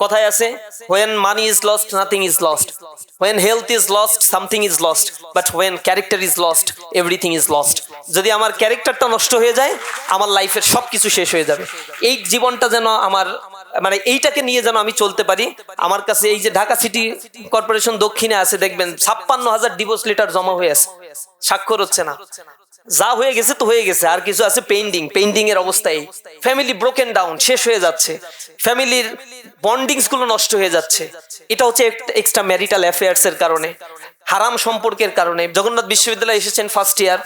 কথায় আছে, when money is lost nothing is lost, when health is lost something is lost, but when character is lost everything is lost. যদি আমার ক্যারেক্টারটা নষ্ট হয়ে যায় আমার লাইফের সবকিছু শেষ হয়ে যাবে। এই জীবনটা যেন আমার মানে এইটাকে নিয়ে যেন আমি চলতে পারি। আমার কাছে এই যে ঢাকা সিটি কর্পোরেশন দক্ষিণে আছে, দেখবেন 56,000 ডিভোর্স লেটার জমা হয়ে আছে, স্বাক্ষর হচ্ছে না। যা হয়ে গেছে তো হয়ে গেছে, আর কিছু আছে পেন্ডিং এর অবস্থায়। ফ্যামিলি ব্রোকেন ডাউন, শেষ হয়ে যাচ্ছে, ফ্যামিলির বন্ডিংস গুলো নষ্ট হয়ে যাচ্ছে। এটা হচ্ছে এক্সট্রা ম্যারিটাল অ্যাফেয়ার্স এর কারণে, হারাম সম্পর্কের কারণে। জগন্নাথ বিশ্ববিদ্যালয়ে এসেছেন ফার্স্ট ইয়ার,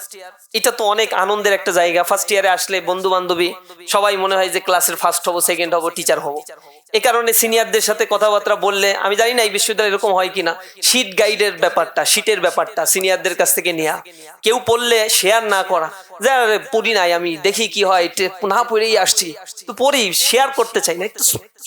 এটা তো অনেক আনন্দের একটা জায়গা। ফার্স্ট ইয়ারে আসলে বন্ধু বান্ধবী সবাই মনে হয় যে ক্লাসের ফার্স্ট হবো, সেকেন্ড হবো, টিচার হবো। এ কারণে সিনিয়রদের সাথে কথাবার্তা বললে, আমি জানি না এই বিশ্ববিদ্যালয়ে এরকম হয় কিনা, শীট গাইডের ব্যাপারটা, শীটের ব্যাপারটা সিনিয়রদের কাছ থেকে নেওয়া, কেউ পড়লে শেয়ার না করা, যে পড়ি নাই আমি, দেখি কি হয়, না পড়েই আসছি, তো পড়ি, শেয়ার করতে চাই না। একটু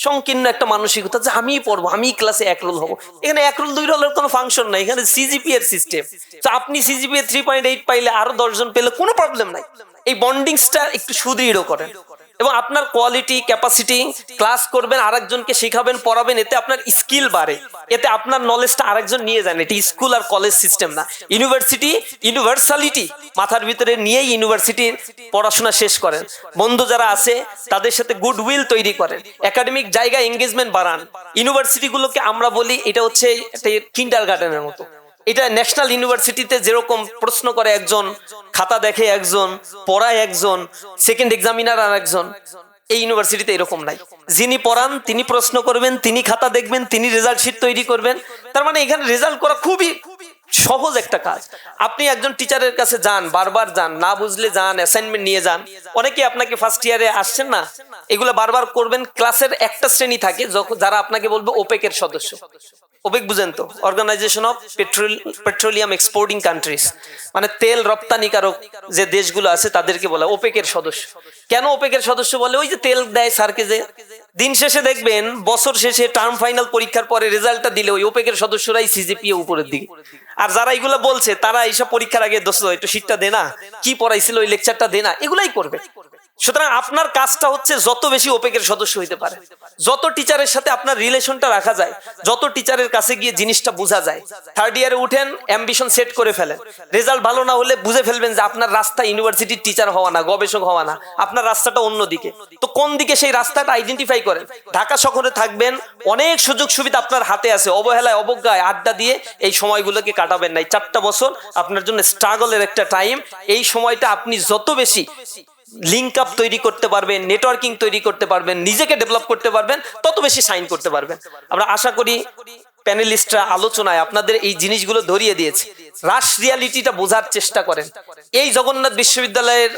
সংকীর্ণ একটা মানসিকতা যে আমি পড়বো, আমি ক্লাসে এক রোল হবো। এখানে এক রোল দুই রোলের কোনো ফাংশন নাই, এখানে সিজিপি এর সিস্টেম। তো আপনি সিজিপি 3.8 পাইলে, আরো 10 জন পেলে কোনো প্রবলেম নাই। এই বন্ডিংসটা একটু সুদৃঢ় করেন এবং আপনার কোয়ালিটি ক্যাপাসিটি, ক্লাস করবেন, আরেকজনকে শেখাবেন, পড়াবেন, এতে আপনার স্কিল বাড়ে, এতে আপনার নলেজটা আরেকজন নিয়ে যান। এটি স্কুল আর কলেজ সিস্টেম না, ইউনিভার্সিটি, ইউনিভার্সালিটি মাথার ভিতরে নিয়েই ইউনিভার্সিটির পড়াশোনা শেষ করেন। বন্ধু যারা আছে তাদের সাথে গুডউইল তৈরি করেন, একাডেমিক জায়গায় এঙ্গেজমেন্ট বাড়ান। ইউনিভার্সিটিগুলোকে আমরা বলি এটা হচ্ছে একটা কিন্ডারগার্টেনের মতো। এটা ন্যাশনাল ইউনিভার্সিটিতে যেরকম প্রশ্ন করে একজন, খাতা দেখে একজন, পড়ায় একজন, সেকেন্ড এক্সামিনার আর একজন, এই ইউনিভার্সিটিতে এরকম নাই। যিনি পড়ান তিনি প্রশ্ন করবেন, তিনি খাতা দেখবেন, তিনি রেজাল্ট শিট তৈরি করবেন। তার মানে এখানে রেজাল্ট করা খুবই সহজ একটা কাজ। আপনি একজন টিচারের কাছে যান, বারবার যান, না বুঝলে যান, অ্যাসাইনমেন্ট নিয়ে যান। অনেকে আপনাকে ফার্স্ট ইয়ারে আসছেন না, এগুলো বারবার করবেন। ক্লাসের একটা শ্রেণী থাকে যারা আপনাকে বলবে ওপেকের সদস্য। ওপেক বুঝেন তো, organisation of petroleum exporting countries, মানে তেল রপ্তানিকারক যে দেশগুলো আছে তাদেরকে বলা ওপেকের সদস্য। কেন ওপেকের সদস্য বলে? ওই যে তেল দেয় স্যারকে, যে দিন শেষে দেখবেন বছর শেষে টার্ম ফাইনাল পরীক্ষার পরে রেজাল্টটা দিলে ওই ওপেকের সদস্যরাই সিজিপিএ উপরের দিকে। আর যারা এগুলো বলছে তারা এইসব পরীক্ষার আগে দোস্ত একটু শীটটা দে না, কি পড়াইছিল ওই লেকচারটা দে না, এগুলাই করবে। সুতরাং আপনার কাজটা হচ্ছে যত বেশি ওপেকের সদস্য হইতে পারে, যত টিচারের সাথে আপনার রিলেশনটা রাখা যায়, যত টিচারের কাছে গিয়ে জিনিসটা বোঝা যায়। থার্ড ইয়ারে উঠেন, অ্যাম্বিশন সেট করে ফেলেন। রেজাল্ট ভালো না হলে বুঝে ফেলবেন যে আপনার রাস্তা ইউনিভার্সিটির টিচার হওয়া না, গবেষক হওয়া না, আপনার রাস্তাটা অন্যদিকে। তো কোন দিকে সেই রাস্তাটা আইডেন্টিফাই করেন। ঢাকা শহরে থাকবেন, অনেক সুযোগ সুবিধা আপনার হাতে আছে, অবহেলায় অবজ্ঞায় আড্ডা দিয়ে এই সময়গুলোকে কাটাবেন নাই। 4টা বছর আপনার জন্য স্ট্রাগলের একটা টাইম। এই সময়টা আপনি যত বেশি লিঙ্ক আপ তৈরি করতে পারবেন, নেটওয়ার্কিং তৈরি করতে পারবেন, নিজেকে ডেভেলপ করতে পারবেন, তত বেশি সাইন করতে পারবেন। আমরা আশা করি প্যানেলিস্টরা আলোচনায় আপনাদের এই জিনিসগুলো ধরিয়ে দিয়েছে। রাশ রিয়ালিটিটা বোঝার চেষ্টা করেন। এই জগন্নাথ বিশ্ববিদ্যালয়ের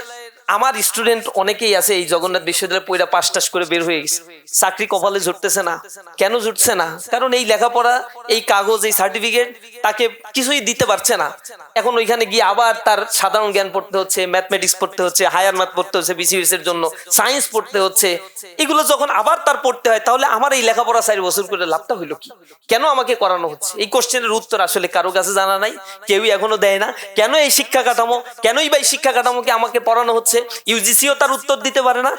আমার স্টুডেন্ট অনেকেই আছে এই জগন্নাথ বিশ্ববিদ্যালয়ে পড়া পাস টাস করে বের হয়ে গেছে, চাকরি কপালে জুটতেছে না। কেন জুটছে না? কারণ এই লেখাপড়া, এই কাগজ, এই সার্টিফিকেট তাকে কিছুই দিতে পারছে না। এখন ওইখানে গিয়ে আবার তার সাধারণ জ্ঞান পড়তে হচ্ছে, ম্যাথমেটিক্স পড়তে হচ্ছে, হায়ার ম্যাথ পড়তে হচ্ছে বিসিএস এর জন্য, সায়েন্স পড়তে হচ্ছে। এগুলো যখন আবার তার পড়তে হয়, তাহলে আমার এই লেখাপড়া 4 বছর করে লাভটা হইলো কি? কেন আমাকে করানো হচ্ছে? এই কোশ্চেনের উত্তর আসলে কারো কাছে জানা নাই, কেউই এখনো দেয় না। কেন এই শিক্ষা কাঠামো, কেনই বা এই শিক্ষা কাঠামোকে আমাকে পড়ানো হচ্ছে? ইউজিসিও তার উত্তর দিতে পারে না।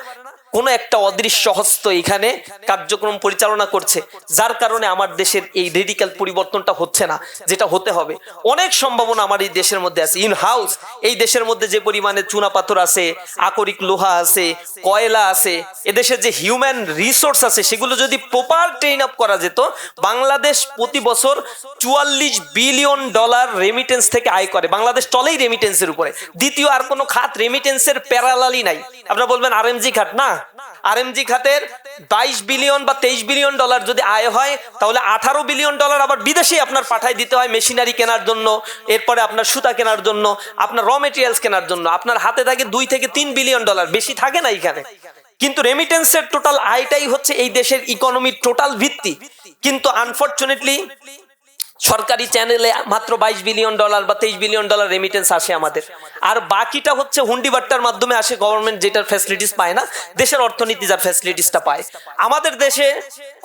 কোন একটা অদৃশ্য হস্ত এখানে কার্যক্রম পরিচালনা করছে, যার কারণে আমার দেশের এই রেডিক্যাল পরিবর্তনটা হচ্ছে না, যেটা হতে হবে। অনেক সম্ভাবনা আমার এই দেশের মধ্যে আছে। ইন হাউস এই দেশের মধ্যে যে পরিমাণে চুনা পাথর আছে, আকরিক লোহা আছে, কয়লা আছে, এদেশের যে হিউম্যান রিসোর্স আছে, সেগুলো যদি প্রপার ট্রেন আপ করা যেত, বাংলাদেশ প্রতি বছর $44 বিলিয়ন রেমিটেন্স থেকে আয় করে। বাংলাদেশ চলেই রেমিটেন্সের উপরে, দ্বিতীয় আর কোনো খাত রেমিটেন্সের প্যারালালি নাই। আপনারা বলবেন আরএমজি খাত, না, আরএমজি খাতের $22 বিলিয়ন বা $23 বিলিয়ন যদি আয় হয়, তাহলে $18 বিলিয়ন আবার বিদেশে আপনার পাঠায় দিতে হয় মেশিনারি কেনার জন্য, এরপরে আপনার সুতা কেনার জন্য, আপনার র মেটেরিয়ালস কেনার জন্য। আপনার হাতে থাকে $2 থেকে $3 বিলিয়ন, বেশি থাকে না এখানে। কিন্তু রেমিটেন্সের টোটাল আয়টাই হচ্ছে এই দেশের ইকোনমির টোটাল ভিত্তি। কিন্তু আনফরচুনেটলি সরকারি চ্যানেলে মাত্র $22 বিলিয়ন বা $23 বিলিয়ন রেমিটেন্স আসে আমাদের, আর বাকিটা হচ্ছে হুন্ডি বাট্টার মাধ্যমে আসে। গভর্নমেন্ট যেটার ফ্যাসিলিটিস পায় না, দেশের অর্থনীতি যার ফ্যাসিলিটিসটা পায়। আমাদের দেশে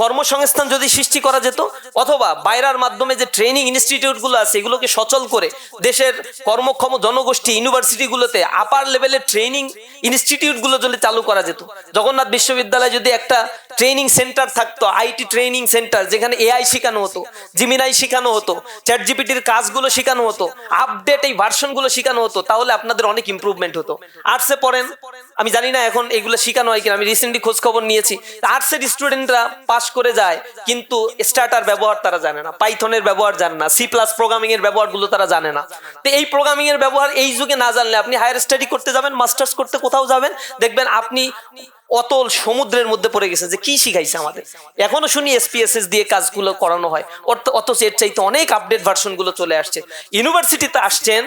কর্মসংস্থান যদি সৃষ্টি করা যেত, অথবা বাইরের মাধ্যমে যে ট্রেনিং ইনস্টিটিউটগুলো আছে এগুলোকে সচল করে দেশের কর্মক্ষম জনগোষ্ঠী ইউনিভার্সিটিগুলোতে আপার লেভেলের ট্রেনিং ইনস্টিটিউটগুলো যদি চালু করা যেত, জগন্নাথ বিশ্ববিদ্যালয় যদি একটা ট্রেনিং সেন্টার থাকতো, আইটি ট্রেনিং সেন্টার, যেখানে এআই শেখানো হতো, জিমিনাই শেখানো হতো, চ্যাট জিপিটির কাজগুলো শেখানো হতো, আপডেট এই ভার্সনগুলো শেখানো হতো, তাহলে আপনাদের অনেক ইমপ্রুভমেন্ট হতো। আর্টসে পড়েন, আমি জানি না এখন এগুলো শেখানো হয় কিনা, আমি রিসেন্টলি খোঁজ খবর নিয়েছি, আর্টসের স্টুডেন্টরা পাস করে যায় কিন্তু স্টার্টার ব্যবহার তারা জানে না, পাইথনের ব্যবহার জানে না, সি প্লাস প্রোগ্রামিং এর ব্যবহারগুলো তারা জানে না। তো এই প্রোগ্রামিং এর ব্যবহার এই যুগে না জানলে আপনি হায়ার স্টাডি করতে যাবেন, মাস্টার্স করতে কোথাও যাবেন, দেখবেন আপনি অতল সমুদ্রের মধ্যে পড়ে গেছে যে কি শিখাইছে আমাদের। এখনো শুনি এসপিএসএস দিয়ে কাজগুলো করানো হয়, অথচ এর চাইতে অনেক আপডেট ভার্সন গুলো চলে আসছে। ইউনিভার্সিটিতে আসছেন,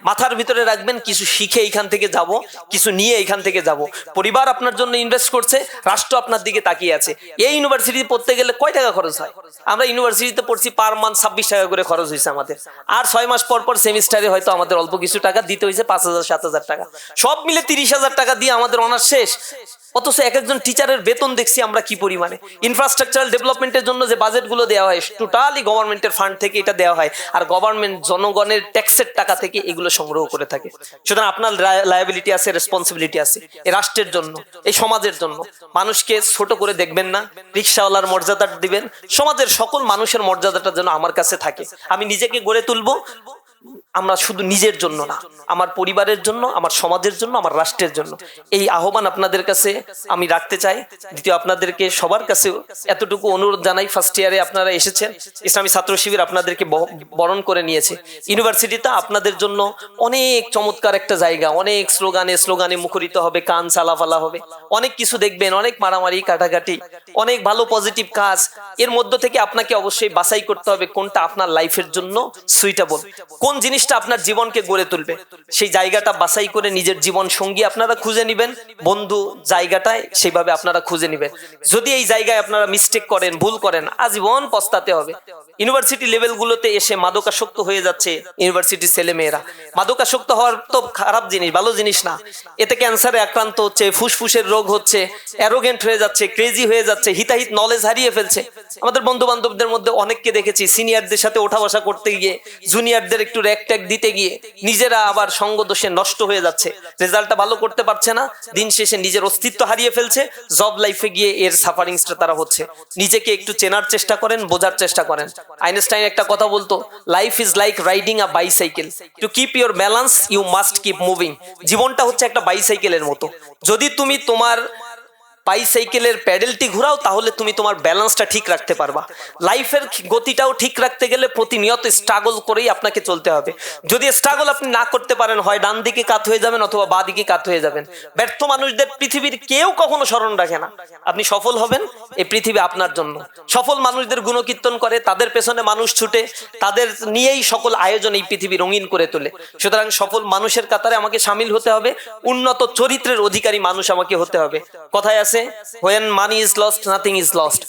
মাথার ভিতরে রাখবেন কিছু শিখে এখান থেকে যাব, কিছু নিয়ে এখান থেকে যাব। পরিবার আপনার জন্য ইনভেস্ট করছে, রাষ্ট্র আপনার দিকে তাকিয়ে আছে। এই ইউনিভার্সিটিতে পড়তে গেলে কয় টাকা খরচ হয়? আমরা ইউনিভার্সিটিতে পড়ছি, পার মান্থ 26 টাকা করে খরচ হয়েছে আমাদের। আর 6 মাস পর পর সেমিস্টারে হয়তো আমাদের অল্প কিছু টাকা দিতে হয়েছে, 5,000-7,000 টাকা, সব মিলে 30,000 টাকা দিয়ে আমাদের অনার্স শেষ। অথচ এক একজন টিচারের বেতন দেখছি আমরা কি পরিমাণে। ইনফ্রাস্ট্রাকচারাল ডেভেলপমেন্টের জন্য যে বাজেটগুলো দেওয়া হয়, টোটালি গভর্নমেন্টের ফান্ড থেকে এটা দেওয়া হয়, আর গভর্নমেন্ট জনগণের ট্যাক্সের টাকা থেকে এগুলো সংগ্রহ করে থাকে। সুতরাং আপনার লায়াবিলিটি আছে, রেসপন্সিবিলিটি আছে এই রাষ্ট্রের জন্য, এই সমাজের জন্য। মানুষকে ছোট করে দেখবেন না, রিক্সাওয়ালার মর্যাদা দিবেন, সমাজের সকল মানুষের মর্যাদাটা যেন আমার কাছে থাকে। আমি নিজেকে গড়ে তুলবো, আমরা শুধু নিজের জন্য না, আমার পরিবারের জন্য, আমার সমাজের জন্য, আমার রাষ্ট্রের জন্য। এই আহ্বান আপনাদের কাছে আমি রাখতে চাই। দ্বিতীয়, আপনাদেরকে সবার কাছে এতটুকু অনুরোধ জানাই, ফার্স্ট ইয়ারে আপনারা এসেছেন, ইসলামী ছাত্র শিবির আপনাদেরকে বরণ করে নিয়েছে। ইউনিভার্সিটিটা আপনাদের জন্য অনেক চমৎকার একটা জায়গা, অনেক স্লোগানে মুখরিত হবে, কান চালাফালা হবে, অনেক কিছু দেখবেন, অনেক মারামারি কাটাকাটি, অনেক ভালো পজিটিভ কাজ। এর মধ্য থেকে আপনাকে অবশ্যই বাছাই করতে হবে কোনটা আপনার লাইফের জন্য সুইটেবল, কোন জিনিসটা আপনার জীবনকে গড়ে তুলবে। সেই জায়গাটা বাছাই করে নিজের জীবন সঙ্গী আপনারা খুঁজে নেবেন, বন্ধু জায়গাটায় সেইভাবে আপনারা খুঁজে নেবেন। যদি এই জায়গায় আপনারা মিস্টেক করেন, ভুল করেন, আজীবন পস্তাতে হবে। ইউনিভার্সিটি লেভেলগুলোতে এসে মাদকাসক্ত হয়ে যাচ্ছে ইউনিভার্সিটির ছেলেমেয়েরা। মাদকাসক্ত হওয়ার তো খারাপ জিনিস, ভালো জিনিস না। এতে ক্যান্সারে আক্রান্ত হচ্ছে, ফুসফুসের রোগ হচ্ছে, অ্যারোগেন্ট হয়ে যাচ্ছে, ক্রেজি হয়ে যাচ্ছে, হিতাহিত নলেজ হারিয়ে ফেলছে। আমাদের বন্ধু বান্ধবদের মধ্যে অনেককে দেখেছি সিনিয়রদের সাথে ওঠা বসা করতে গিয়ে, জুনিয়রদের একটু র্যাক ট্যাক দিতে গিয়ে নিজেরা আবার সঙ্গ দোষে নষ্ট হয়ে যাচ্ছে, রেজাল্টটা ভালো করতে পারছে না, দিন শেষে নিজের অস্তিত্ব হারিয়ে ফেলছে। জব লাইফে গিয়ে এর সাফারিংসটা তারা হচ্ছে। নিজেকে একটু চেনার চেষ্টা করেন, বোঝার চেষ্টা করেন। আইনস্টাইন একটা কথা বলতো, life is like riding a bicycle, to keep your balance you must keep moving. জীবনটা হচ্ছে একটা বাইসাইকেলের মতো, যদি তুমি তোমার বাইসাইকেলের প্যাডেলটি ঘোরাও তাহলে তুমি তোমার ব্যালেন্সটা ঠিক রাখতে পারবা। লাইফের গতিটাও ঠিক রাখতে গেলে প্রতিনিয়ত স্ট্রাগল করেই আপনাকে চলতে হবে। যদি স্ট্রাগল আপনি না করতে পারেন, হয় ডান দিকে কাত হয়ে যাবেন অথবা বাঁ দিকে কাত হয়ে যাবেন। ব্যর্থ মানুষদের পৃথিবীর কেউ কখনো স্মরণ রাখে না। আপনি সফল হবেন, এই পৃথিবী আপনার জন্য। সফল মানুষদের গুণকীর্তন করে, তাদের পেছনে মানুষ ছুটে, তাদের নিয়েই সকল আয়োজন এই পৃথিবী রঙিন করে তোলে। সুতরাং সফল মানুষের কাতারে আমাকে সামিল হতে হবে, উন্নত চরিত্রের অধিকারী মানুষ আমাকে হতে হবে। কথায় আছে, when money is lost nothing is lost,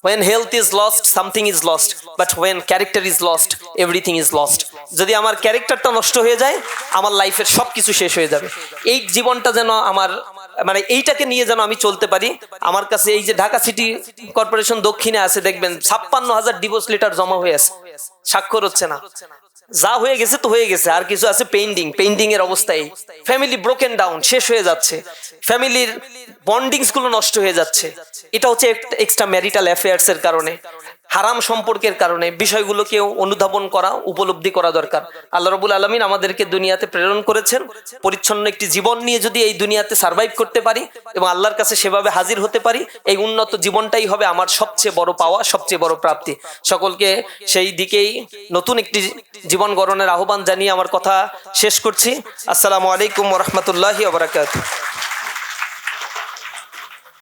when health is lost something is lost, but when character is lost everything is lost. যদি আমার ক্যারেক্টারটা নষ্ট হয়ে যায়, আমার লাইফের সবকিছু শেষ হয়ে যাবে। এই জীবনটা যেন আমার এইটাকে নিয়ে যেন আমি চলতে পারি। আমার কাছে এই যে ঢাকা সিটি কর্পোরেশন দক্ষিণে আছে, দেখবেন 56,000 ডিভোর্স লেটার জমা হয়ে আছে, স্বাক্ষর হচ্ছে না। যা হয়ে গেছে তো হয়ে গেছে, আর কিছু আছে পেন্ডিং এর অবস্থায়। ফ্যামিলি ব্রোকেন ডাউন, শেষ হয়ে যাচ্ছে, ফ্যামিলির বন্ডিংস গুলো নষ্ট হয়ে যাচ্ছে। এটা হচ্ছে এক্সট্রা ম্যারিটাল অ্যাফেয়ার্স এর কারণে, হারাম সম্পর্কের কারণে। বিষয়গুলোকে অনুধাবন করা, উপলব্ধি করা দরকার। আল্লাহ রাব্বুল আলামিন আমাদেরকে দুনিয়াতে প্রেরণ করেছেন পরিচ্ছন্ন একটি জীবন নিয়ে। যদি এই দুনিয়াতে সার্ভাইভ করতে পারি এবং আল্লাহর কাছে সেভাবে হাজির হতে পারি, এই উন্নত জীবনটাই হবে আমার সবচেয়ে বড় পাওয়া, সবচেয়ে বড় প্রাপ্তি। সকলকে সেই দিকেই নতুন একটি জীবন গড়নের আহ্বান জানিয়ে আমার কথা শেষ করছি। আসসালামু আলাইকুম ওয়া রাহমাতুল্লাহি ওয়া বারাকাতুহু।